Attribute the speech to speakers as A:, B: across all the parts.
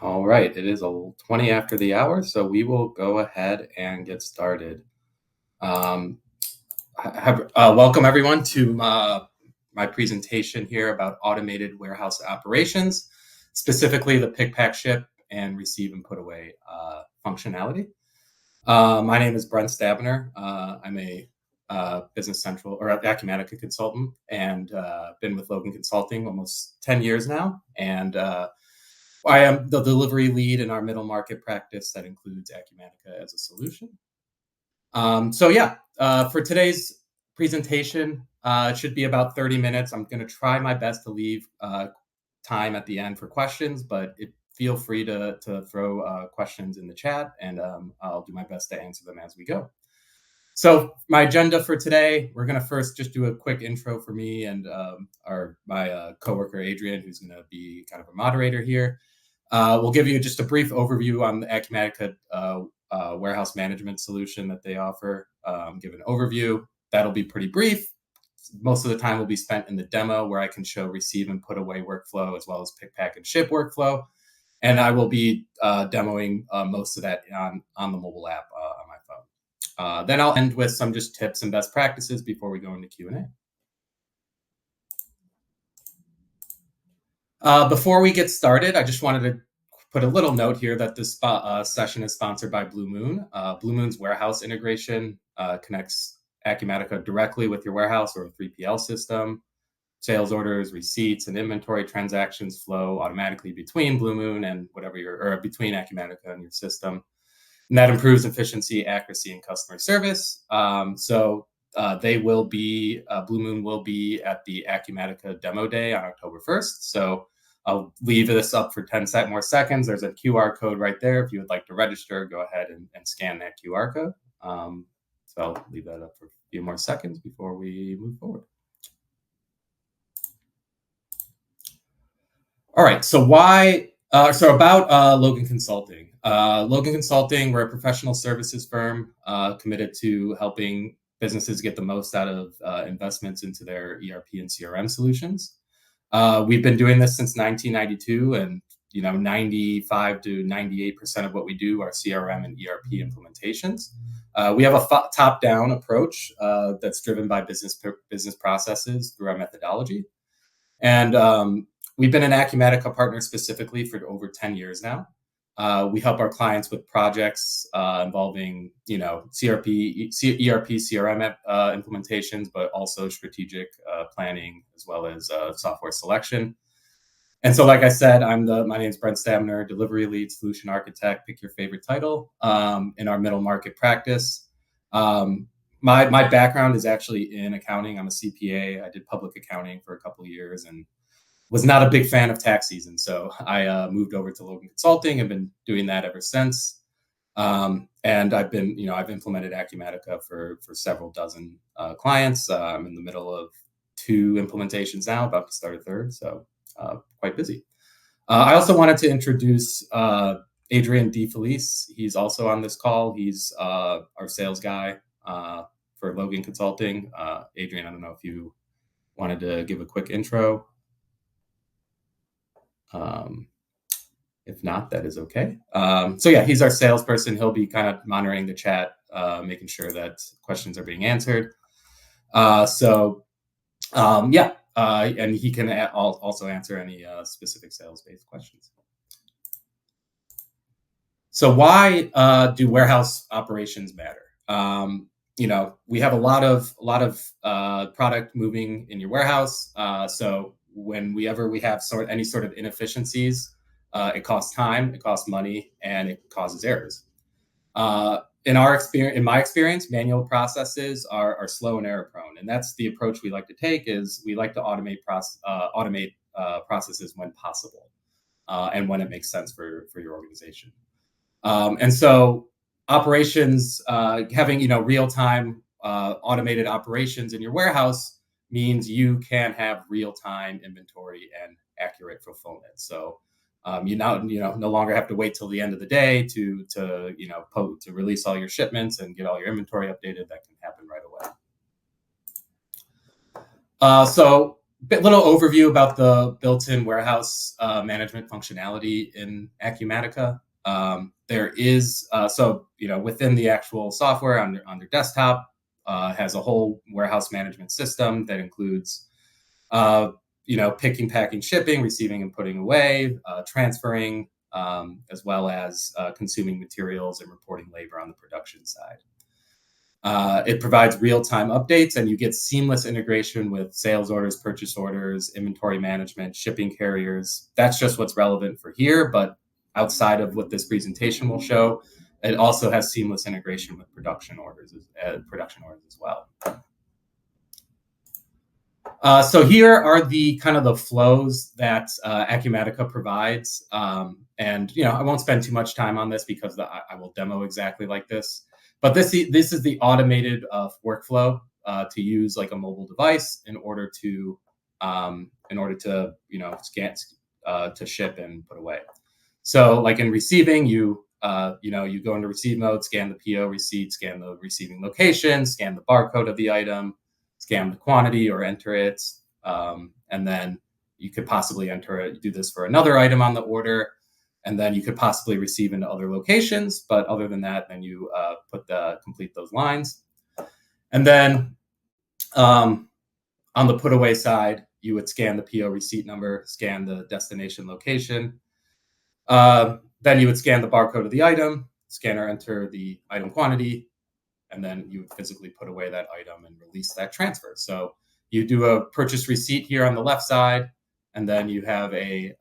A: All right, it is 20 after the hour, so we will go ahead and get started. Um, Welcome everyone to my presentation here about automated warehouse operations, specifically the pick, pack, ship, and receive and put away functionality. My name is Brent Stabiner. I'm a Business Central or Acumatica consultant, and been with Logan Consulting almost 10 years now. And I am the delivery lead in our middle market practice that includes Acumatica as a solution. For today's presentation, it should be about 30 minutes. I'm going to try my best to leave time at the end for questions, but feel free to throw questions in the chat, and I'll do my best to answer them as we go. So my agenda for today, we're going to first just do a quick intro for me and my coworker, Adrian, who's going to be kind of a moderator here. We'll give you just a brief overview on the Acumatica warehouse management solution that they offer, give an overview. That'll be pretty brief. Most of the time will be spent in the demo where I can show receive and put away workflow as well as pick, pack, and ship workflow. And I will be demoing most of that on the mobile app on my phone. Then I'll end with some just tips and best practices before we go into Q&A. Before we get started, I just wanted to put a little note here that this session is sponsored by Blue Moon. Blue Moon's warehouse integration connects Acumatica directly with your warehouse or a 3PL system. Sales orders, receipts, and inventory transactions flow automatically between Blue Moon and between Acumatica and your system. And that improves efficiency, accuracy, and customer service. Blue Moon will be at the Acumatica demo day on October 1st. So I'll leave this up for 10 more seconds. There's a QR code right there. If you would like to register, go ahead and scan that QR code. So I'll leave that up for a few more seconds before we move forward. All right, so about Logan Consulting. Logan Consulting, we're a professional services firm committed to helping businesses get the most out of investments into their ERP and CRM solutions. We've been doing this since 1992, and 95 to 98% of what we do are CRM and ERP implementations. We have a top-down approach that's driven by business processes through our methodology, and we've been an Acumatica partner specifically for over 10 years now. We help our clients with projects involving, ERP, CRM implementations, but also strategic planning as well as software selection. And so, like I said, my name is Brent Stabiner, delivery lead, solution architect, pick your favorite title in our middle market practice. My background is actually in accounting. I'm a CPA. I did public accounting for a couple of years and was not a big fan of tax season. So I moved over to Logan Consulting and been doing that ever since. And I've implemented Acumatica for several dozen clients. I'm in the middle of 2 implementations now, about to start a third. So quite busy. I also wanted to introduce Adrian DeFelice. He's also on this call. He's our sales guy for Logan Consulting. Adrian, I don't know if you wanted to give a quick intro. If not, that is okay. He's our salesperson. He'll be kind of monitoring the chat, making sure that questions are being answered. And he can also answer any specific sales-based questions. So why do warehouse operations matter? We have a lot of product moving in your warehouse. So whenever we have any sort of inefficiencies, it costs time, it costs money, and it causes errors. In my experience, manual processes are slow and error prone, and that's the approach we like to take. Is we like to automate processes when possible, and when it makes sense for your organization. And so operations, having real-time automated operations in your warehouse means you can have real-time inventory and accurate fulfillment. So you no longer have to wait till the end of the day to release all your shipments and get all your inventory updated. That can happen right away. So little overview about the built-in warehouse management functionality in Acumatica. There is within the actual software on their desktop has a whole warehouse management system that includes picking, packing, shipping, receiving and putting away, transferring, as well as consuming materials and reporting labor on the production side. It provides real-time updates, and you get seamless integration with sales orders, purchase orders, inventory management, shipping carriers. That's just what's relevant for here, but outside of what this presentation will show, it also has seamless integration with production orders as well. So here are the kind of the flows that Acumatica provides. And I won't spend too much time on this because I will demo exactly like this. But this is the automated workflow to use like a mobile device in order to scan to ship and put away. So like in receiving, you go into receive mode, scan the PO receipt, scan the receiving location, scan the barcode of the item, scan the quantity or enter it, and then you could possibly do this for another item on the order, and then you could possibly receive into other locations. But other than that, then you complete those lines. And then on the put away side, you would scan the PO receipt number, scan the destination location. Then you would scan the barcode of the item, scan or enter the item quantity, and then you would physically put away that item and release that transfer. So you do a purchase receipt here on the left side, and then you have a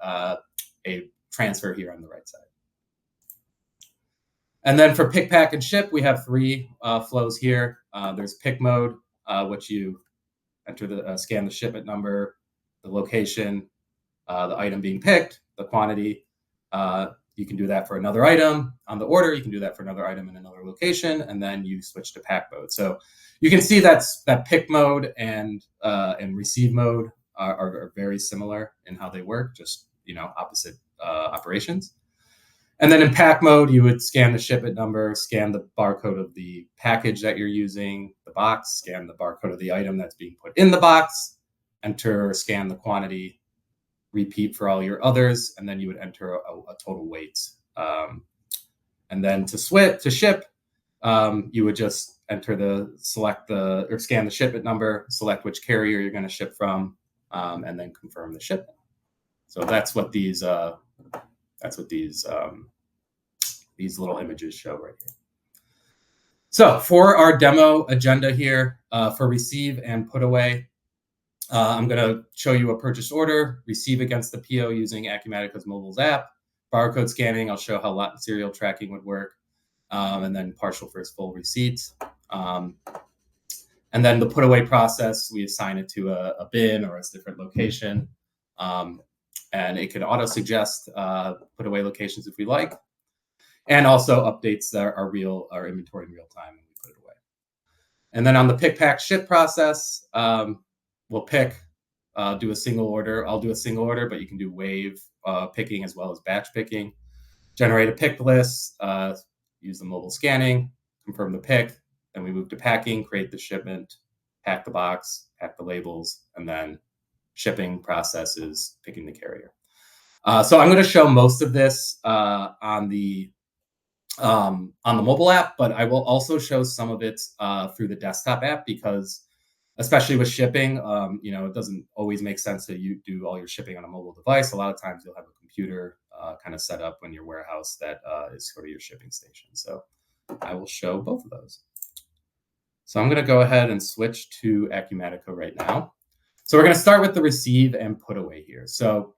A: transfer here on the right side. And then for pick, pack, and ship, we have three flows here. There's pick mode, which you enter scan the shipment number, the location, the item being picked, the quantity. You can do that for another item on the order. You can do that for another item in another location, and then you switch to pack mode. So you can see that pick mode and receive mode are very similar in how they work, just opposite operations. And then in pack mode, you would scan the shipment number, scan the barcode of the package that you're using, the box, scan the barcode of the item that's being put in the box, enter or scan the quantity, repeat for all your others, and then you would enter a total weight. And then to ship, you would just scan the shipment number, select which carrier you're going to ship from, and then confirm the shipment. So that's what these little images show right here. So for our demo agenda here, for receive and put away, I'm going to show you a purchase order, receive against the PO using Acumatica's mobile app, barcode scanning. I'll show how lot and serial tracking would work, and then partial versus full receipts. And then the put away process, we assign it to a bin or a different location. And it can auto suggest put away locations if we like, and also updates our inventory in real time when we put it away. And then on the pick, pack, ship process, we'll do a single order. I'll do a single order, but you can do wave picking as well as batch picking. Generate a pick list, use the mobile scanning, confirm the pick. Then we move to packing, create the shipment, pack the box, pack the labels, and then shipping processes, picking the carrier. So I'm going to show most of this on the mobile app, but I will also show some of it through the desktop app because, especially with shipping, it doesn't always make sense that you do all your shipping on a mobile device. A lot of times you'll have a computer kind of set up in your warehouse that is sort of your shipping station. So I will show both of those. So I'm going to go ahead and switch to Acumatica right now. So we're going to start with the receive and put away here. So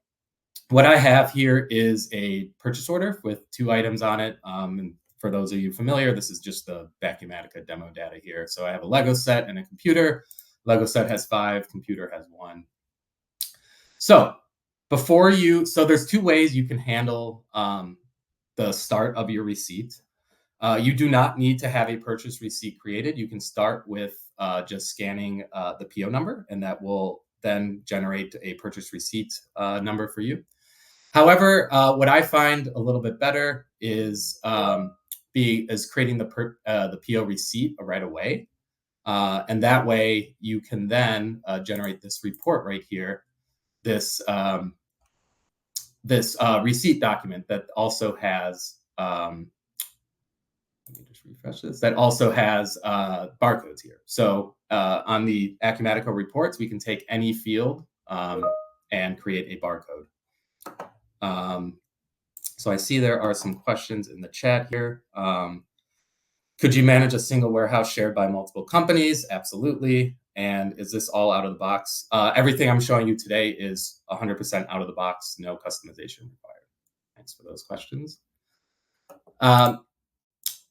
A: what I have here is a purchase order with 2 items on it. And for those of you familiar, this is just the Acumatica demo data here. So I have a Lego set and a computer. Lego set has 5, computer has 1. So there's 2 ways you can handle the start of your receipt. You do not need to have a purchase receipt created. You can start with just scanning the PO number, and that will then generate a purchase receipt number for you. However, what I find a little bit better is creating the PO receipt right away. And that way you can then generate this report right here, this receipt document that also has, let me just refresh this, that also has barcodes here. So on the Acumatica reports, we can take any field and create a barcode. So I see there are some questions in the chat here. Could you manage a single warehouse shared by multiple companies? Absolutely. And is this all out of the box? Everything I'm showing you today is 100% out of the box, no customization required. Thanks for those questions.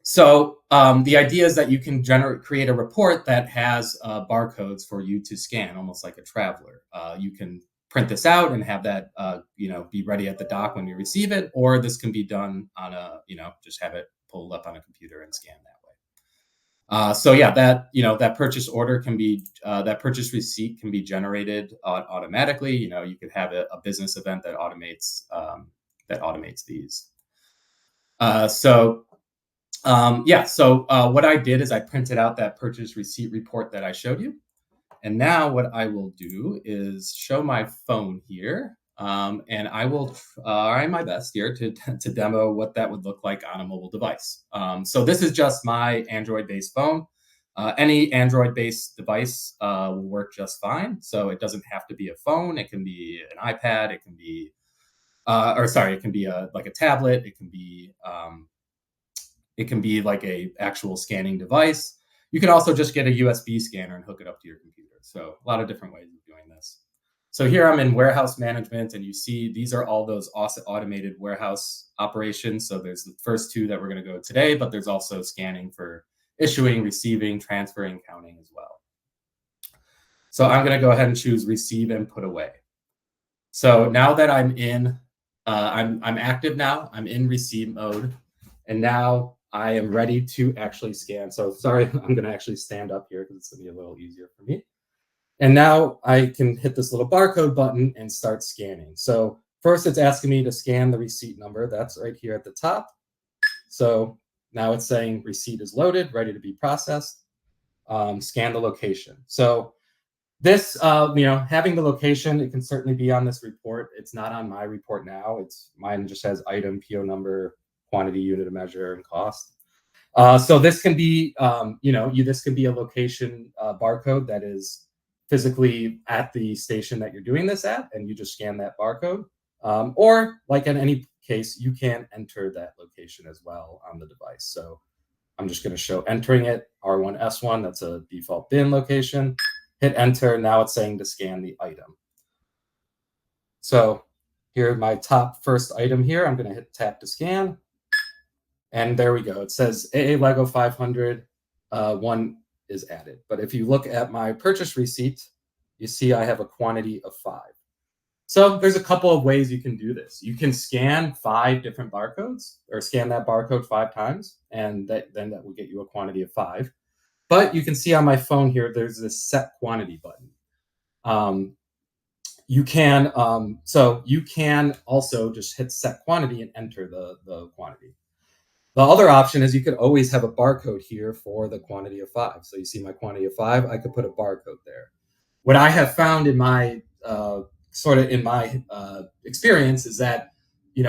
A: So the idea is that you can create a report that has barcodes for you to scan, almost like a traveler. You can print this out and have that be ready at the dock when you receive it, or this can be done on a just have it pulled up on a computer and scan that way. So yeah, that purchase order can be that purchase receipt can be generated automatically. You could have a business event that automates these. So what I did is I printed out that purchase receipt report that I showed you. And now what I will do is show my phone here. And I will try my best here to demo what that would look like on a mobile device. So this is just my Android-based phone. Any Android-based device will work just fine. So it doesn't have to be a phone. It can be an iPad. It can be, it can be like a tablet. It can be like a actual scanning device. You can also just get a USB scanner and hook it up to your computer. So a lot of different ways of doing this. So here I'm in warehouse management, and you see these are all those automated warehouse operations. So there's the first two that we're going to go today, but there's also scanning for issuing, receiving, transferring, counting as well. So I'm going to go ahead and choose receive and put away. So now that I'm in, I'm active now. I'm in receive mode, and now I am ready to actually scan. So sorry, I'm going to actually stand up here because it's going to be a little easier for me. And now I can hit this little barcode button and start scanning. So first it's asking me to scan the receipt number. That's right here at the top. So now it's saying receipt is loaded, ready to be processed. Scan the location. So this, having the location, it can certainly be on this report. It's not on my report now. Mine just has item, PO number, quantity, unit of measure, and cost. So this can be, this can be a location barcode that is physically at the station that you're doing this at, and you just scan that barcode. Or like in any case, you can enter that location as well on the device. So I'm just going to show entering it, R1, S1, that's a default bin location. Hit enter, now it's saying to scan the item. So here, my top first item here, I'm going to hit tap to scan. And there we go. It says AA Lego 500, one is added. But if you look at my purchase receipt, you see I have a quantity of 5. So there's a couple of ways you can do this. You can scan 5 different barcodes, or scan that barcode 5 times, and then that will get you a quantity of 5. But you can see on my phone here, there's this set quantity button. You can also just hit set quantity and enter the quantity. The other option is you could always have a barcode here for the quantity of 5. So you see my quantity of 5, I could put a barcode there. What I have found in my experience is that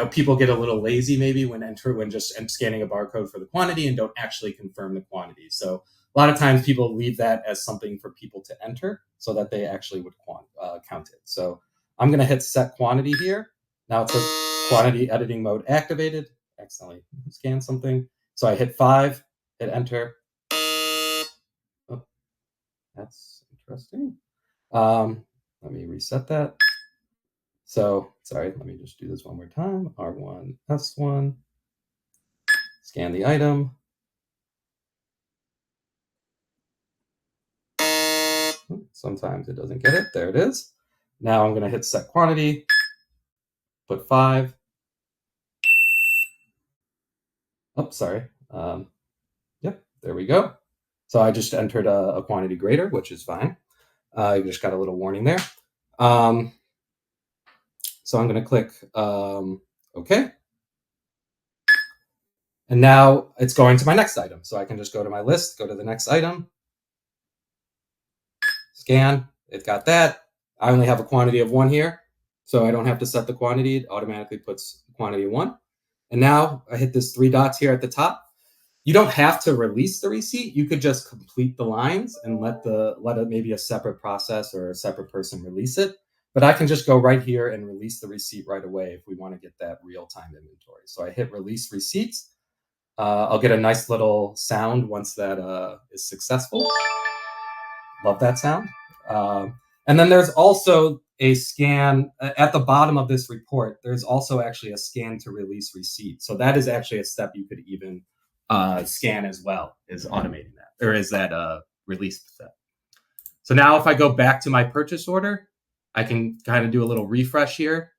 A: people get a little lazy maybe when just scanning a barcode for the quantity and don't actually confirm the quantity. So a lot of times people leave that as something for people to enter so that they actually would count it. So I'm going to hit set quantity here. Now it says quantity editing mode activated. Accidentally scan something. So I hit 5, hit enter. Oh, that's interesting. Let me reset that. So sorry, let me just do this one more time. R1, S1, scan the item. Sometimes it doesn't get it. There it is. Now I'm going to hit set quantity, put 5. Oh, sorry. Yep, there we go. So I just entered a quantity greater, which is fine. You just got a little warning there. So I'm going to click OK. And now it's going to my next item. So I can just go to my list, go to the next item. scan, it got that. I only have a quantity of 1 here, so I don't have to set the quantity. It automatically puts quantity of 1. And now I hit this 3 dots here at the top. You don't have to release the receipt. You could just complete the lines and let it maybe a separate process or a separate person release it. But I can just go right here and release the receipt right away if we want to get that real-time inventory. So I hit release receipts. I'll get a nice little sound once that is successful. Love that sound. And then there's also a scan at the bottom of this report. There's also actually a scan to release receipt. So that is actually a step you could even scan as well, is automating that, or is that release step. So now if I go back to my purchase order, I can kind of do a little refresh here.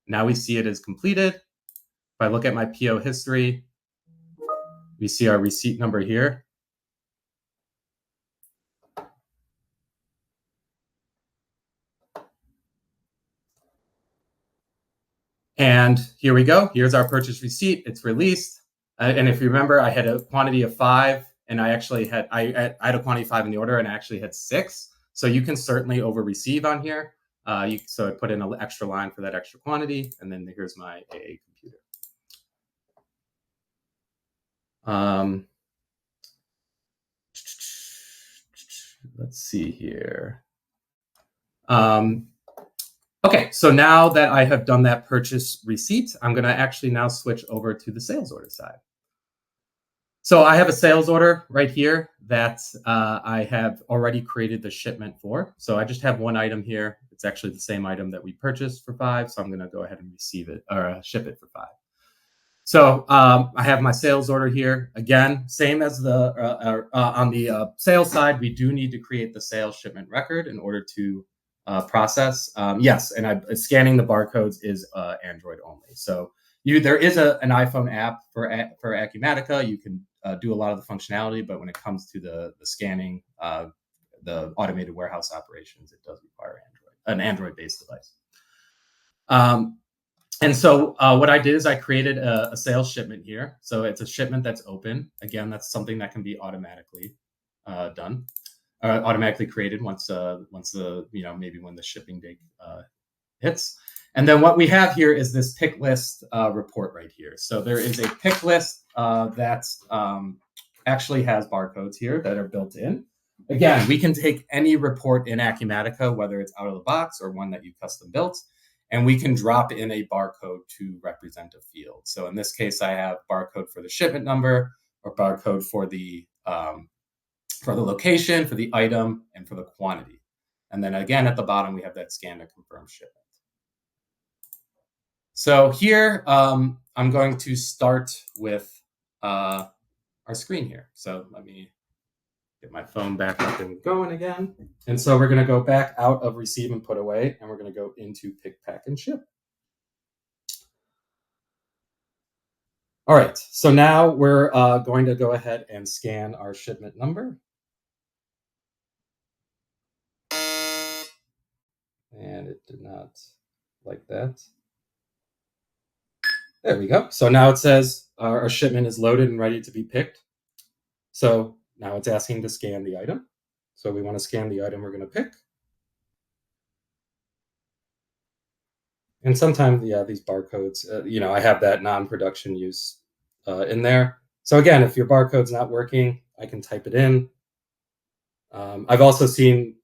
A: Now we see it is completed. If I look at my PO history, we see our receipt number here. And here we go. Here's our purchase receipt. It's released. And if you remember, I had a quantity of 5, and I actually had I had a quantity of 5 in the order, and I actually had 6. So you can certainly over receive on here. So I put in an extra line for that extra quantity, and then here's my AA computer. Let's see here. Okay, so now that I have done that purchase receipt, I'm going to actually now switch over to the sales order side. So I have a sales order right here that I have already created the shipment for. So I just have 1 item here. It's actually the same item that we purchased for 5. So I'm going to go ahead and receive it or ship it for 5. So I have my sales order here. Again, same as the on the sales side, we do need to create the sales shipment record in order to process. Yes, and scanning the barcodes is Android only. So there is an iPhone app for Acumatica. You can do a lot of the functionality, but when it comes to the scanning, the automated warehouse operations, it does require an Android-based device. And so what I did is I created a sales shipment here. So it's a shipment that's open. Again, that's something that can be automatically done, automatically created once the maybe when the shipping date hits. And then what we have here is this pick list report right here. So there is a pick list that actually has barcodes here that are built in. Again, we can take any report in Acumatica, whether it's out of the box or one that you custom built, and we can drop in a barcode to represent a field. So in this case, I have barcode for the shipment number, or barcode for the location, for the item, and for the quantity. And then again, at the bottom, we have that scan to confirm shipment. So here, I'm going to start with our screen here. So let me get my phone back up and going again. And so we're going to go back out of receive and put away, and we're going to go into pick, pack, and ship. All right, so now we're going to go ahead and scan our shipment number. And it did not like that. There we go. So now it says our shipment is loaded and ready to be picked. So now it's asking to scan the item. So we want to scan the item we're going to pick. And sometimes, yeah, these barcodes, I have that non-production use in there. So again, if your barcode's not working, I can type it in. I've also seen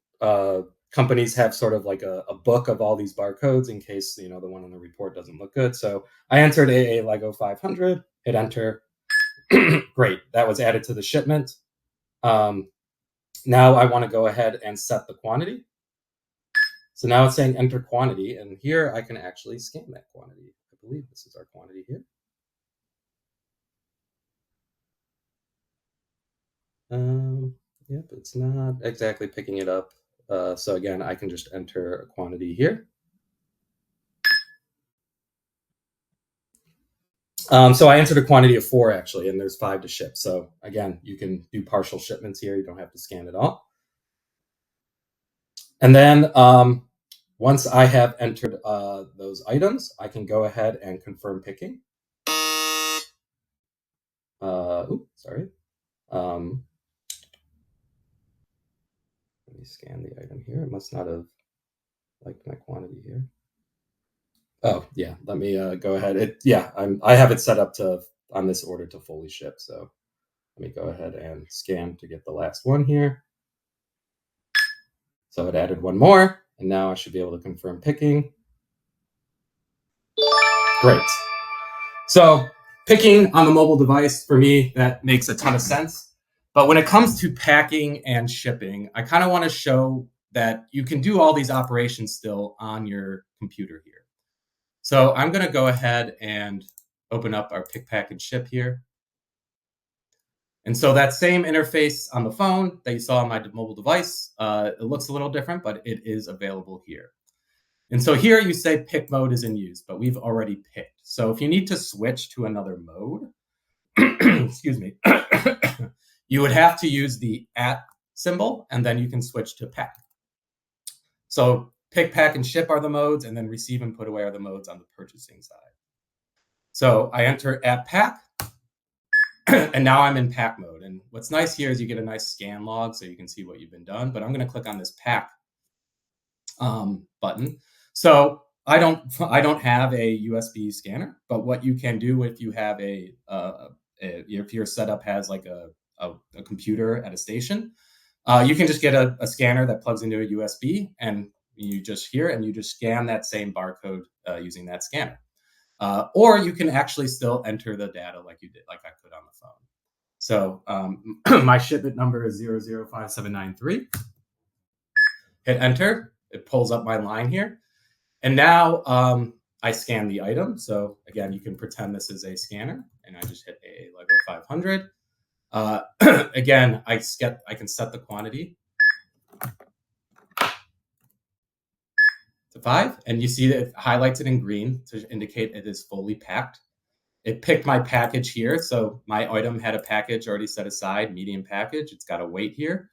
A: companies have sort of like a book of all these barcodes in case, the one on the report doesn't look good. So I entered AA Lego 500, hit enter. Great, that was added to the shipment. Now I want to go ahead and set the quantity. So now it's saying enter quantity, and here I can actually scan that quantity. I believe this is our quantity here. Yep, it's not exactly picking it up. So again, I can just enter a quantity here. So I entered a quantity of 4 actually, and there's 5 to ship. So again, you can do partial shipments here. You don't have to scan it all. And then once I have entered those items, I can go ahead and confirm picking. Sorry. Let me scan the item here. It must not have liked my quantity here. Oh yeah, let me go ahead. I have it set up to on this order to fully ship. So let me go ahead and scan to get the last one here. So it added one more, and now I should be able to confirm picking. Great. So picking on the mobile device, for me, that makes a ton of sense. But when it comes to packing and shipping, I kind of want to show that you can do all these operations still on your computer here. So I'm going to go ahead and open up our pick, pack, and ship here. And so that same interface on the phone that you saw on my mobile device, it looks a little different, but it is available here. And so here you say pick mode is in use, but we've already picked. So if you need to switch to another mode, excuse me, you would have to use the @ symbol, and then you can switch to pack. So pick, pack, and ship are the modes, and then receive and put away are the modes on the purchasing side. So I enter @pack, and now I'm in pack mode. And what's nice here is you get a nice scan log so you can see what you've been done. But I'm going to click on this pack button. So I don't have a USB scanner, but what you can do if you have if your setup has like a computer at a station, you can just get a scanner that plugs into a USB, and you just scan that same barcode using that scanner. Or you can actually still enter the data like you did, like I could on the phone. So my shipment number is 005793. Hit enter. It pulls up my line here. And now I scan the item. So again, you can pretend this is a scanner, and I just hit a Lego 500. Again, I can set the quantity to 5, and you see that it highlights it in green to indicate it is fully packed. It picked my package here. So my item had a package already set aside, medium package. It's got a weight here.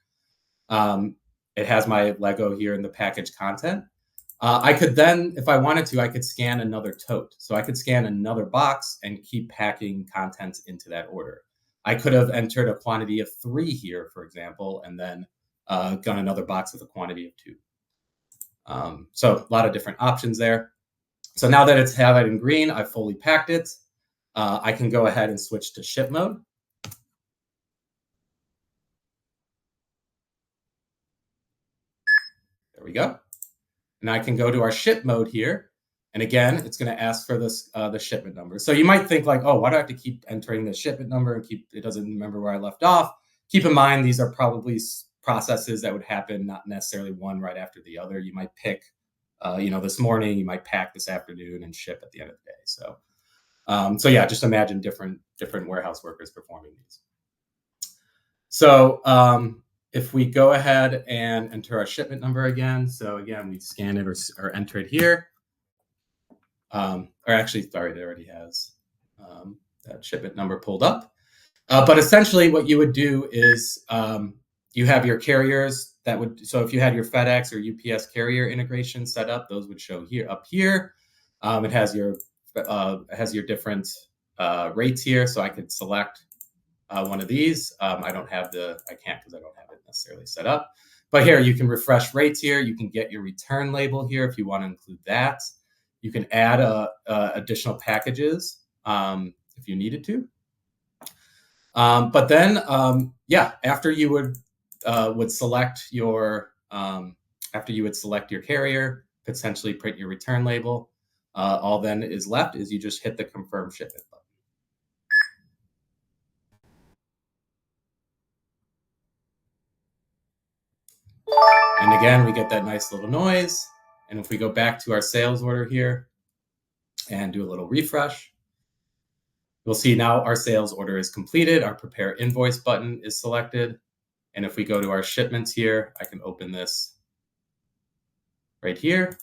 A: It has my Lego here in the package content. I could then, if I wanted to, I could scan another tote. So I could scan another box and keep packing contents into that order. I could have entered a quantity of 3 here, for example, and then done another box with a quantity of 2. So a lot of different options there. So now that it's highlighted in green, I've fully packed it. I can go ahead and switch to ship mode. There we go. And I can go to our ship mode here. And again, it's going to ask for this the shipment number. So you might think like, oh, why do I have to keep entering the shipment number and it doesn't remember where I left off? Keep in mind, these are probably processes that would happen, not necessarily one right after the other. You might pick, this morning, you might pack this afternoon and ship at the end of the day. So yeah, just imagine different warehouse workers performing these. So if we go ahead and enter our shipment number again, so again, we scan it or enter it here. Or actually, sorry, it already has that shipment number pulled up. But essentially what you would do is you have your carriers so if you had your FedEx or UPS carrier integration set up, those would show here up here. It has your different rates here. So I could select one of these. I can't because I don't have it necessarily set up. But here you can refresh rates here. You can get your return label here if you want to include that. You can add additional packages if you needed to. But then, after you would select your carrier, potentially print your return label, all then is left is you just hit the confirm shipment button. And again, we get that nice little noise. And if we go back to our sales order here and do a little refresh, we'll see now our sales order is completed. Our prepare invoice button is selected. And if we go to our shipments here, I can open this right here.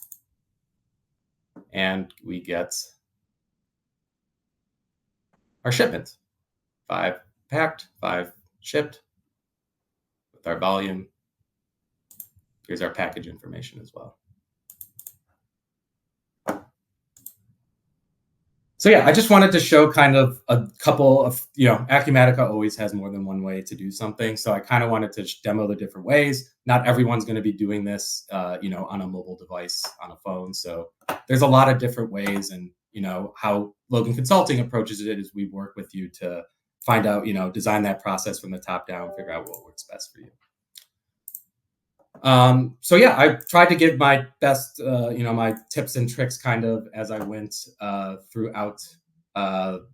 A: And we get our shipment. 5 packed, 5 shipped with our volume. Here's our package information as well. So yeah, I just wanted to show kind of a couple of, Acumatica always has more than one way to do something. So I kind of wanted to demo the different ways. Not everyone's going to be doing this, on a mobile device, on a phone. So there's a lot of different ways. And, how Logan Consulting approaches it is we work with you to find out, design that process from the top down, figure out what works best for you. So yeah, I tried to give my best, my tips and tricks kind of as I went throughout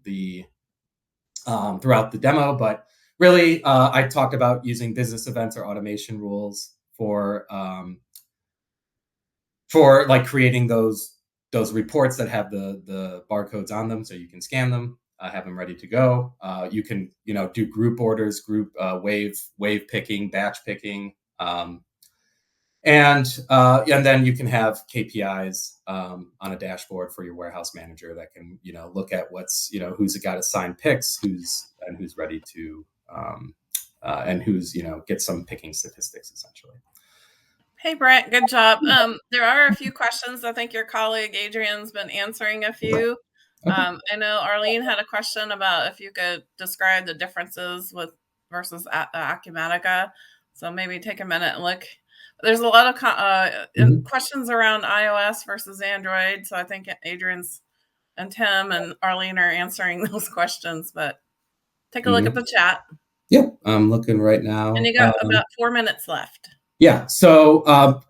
A: the demo. But really, I talked about using business events or automation rules for like creating those reports that have the barcodes on them, so you can scan them, have them ready to go. You can do group orders, group wave picking, batch picking. And then you can have KPIs on a dashboard for your warehouse manager that can look at what's who's got assigned picks, who's ready to and who's get some picking statistics essentially.
B: Hey, Brent, good job. There are a few questions. I think your colleague Adrian's been answering a few.
A: Okay.
B: I know Arlene had a question about if you could describe the differences with versus Acumatica. So maybe take a minute and look. There's a lot of questions around iOS versus Android. So I think Adrian's and Tim and Arlene are answering those questions. But take a look at the chat.
A: Yep, I'm looking right now.
B: And you got about 4 minutes left.
A: Yeah. So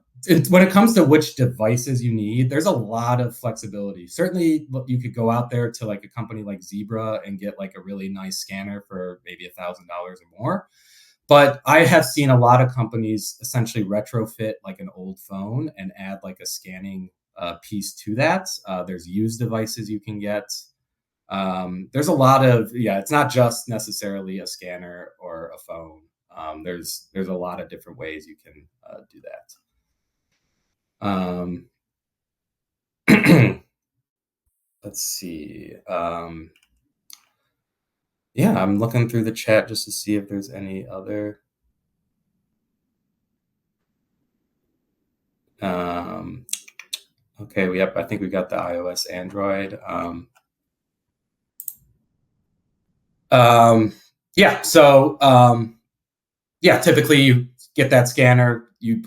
A: when it comes to which devices you need, there's a lot of flexibility. Certainly, you could go out there to like a company like Zebra and get like a really nice scanner for maybe $1,000 or more. But I have seen a lot of companies essentially retrofit like an old phone and add like a scanning piece to that. There's used devices you can get. There's a lot of, it's not just necessarily a scanner or a phone. There's a lot of different ways you can do that. Let's see. Yeah, I'm looking through the chat just to see if there's any other. Okay, I think we got the iOS, Android. Typically you get that scanner. You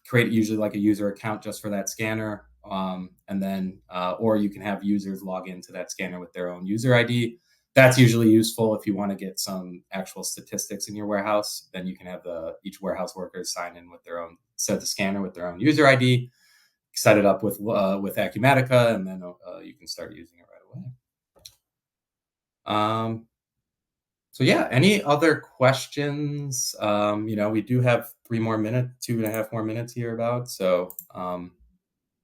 A: create usually like a user account just for that scanner, and then or you can have users log into that scanner with their own user ID. That's usually useful if you want to get some actual statistics in your warehouse. Then you can have each warehouse worker sign in with their own, set the scanner with their own user ID, set it up with Acumatica, and then you can start using it right away. So yeah, any other questions? We do have 2.5 more minutes here about. So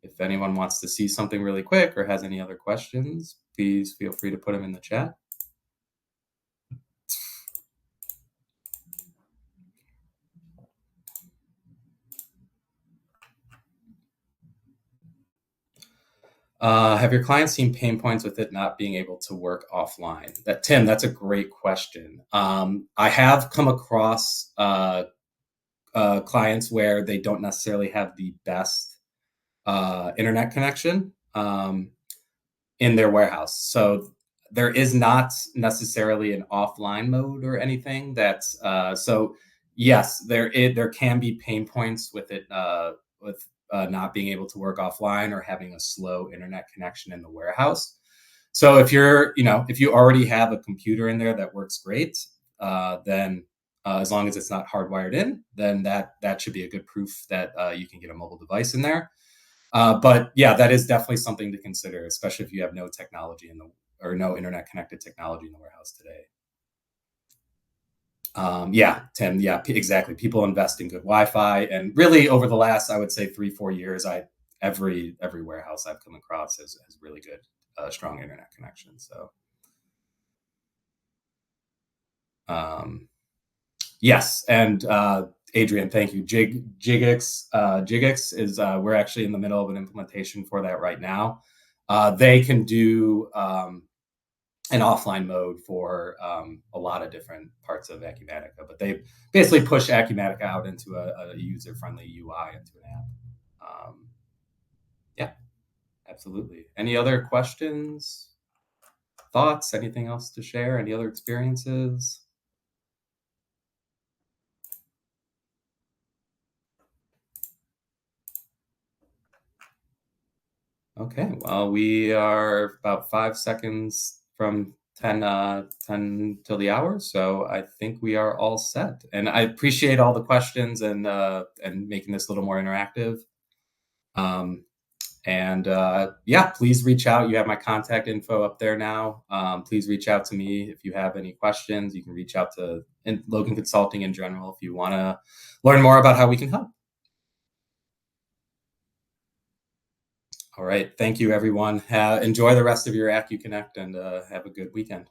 A: if anyone wants to see something really quick or has any other questions, please feel free to put them in the chat. Have your clients seen pain points with it not being able to work offline? Tim, that's a great question. I have come across clients where they don't necessarily have the best internet connection in their warehouse. So there is not necessarily an offline mode or anything. So yes, there can be pain points with it with not being able to work offline or having a slow internet connection in the warehouse. So if you already have a computer in there that works great, then as long as it's not hardwired in, then that should be a good proof that you can get a mobile device in there. But yeah, that is definitely something to consider, especially if you have no technology or no internet connected technology in the warehouse today. Yeah, Tim. Yeah, exactly. People invest in good Wi-Fi, and really over the last, I would say 3-4 years, every warehouse I've come across has really good, strong internet connection. So, yes, and Adrian, thank you. Jigix is we're actually in the middle of an implementation for that right now. They can do an offline mode for a lot of different parts of Acumatica, but they basically push Acumatica out into a user-friendly UI into an app. Yeah, absolutely. Any other questions? thoughts? Anything else to share? Any other experiences? Okay, well, we are about 5 seconds from 10 till the hour, so I think we are all set. And I appreciate all the questions and making this a little more interactive. Um, and yeah, please reach out. You have my contact info up there now. Please reach out to me if you have any questions. You can reach out to Logan Consulting in general if you want to learn more about how we can help. All right. Thank you, everyone. Enjoy the rest of your acuCONNECT and have a good weekend.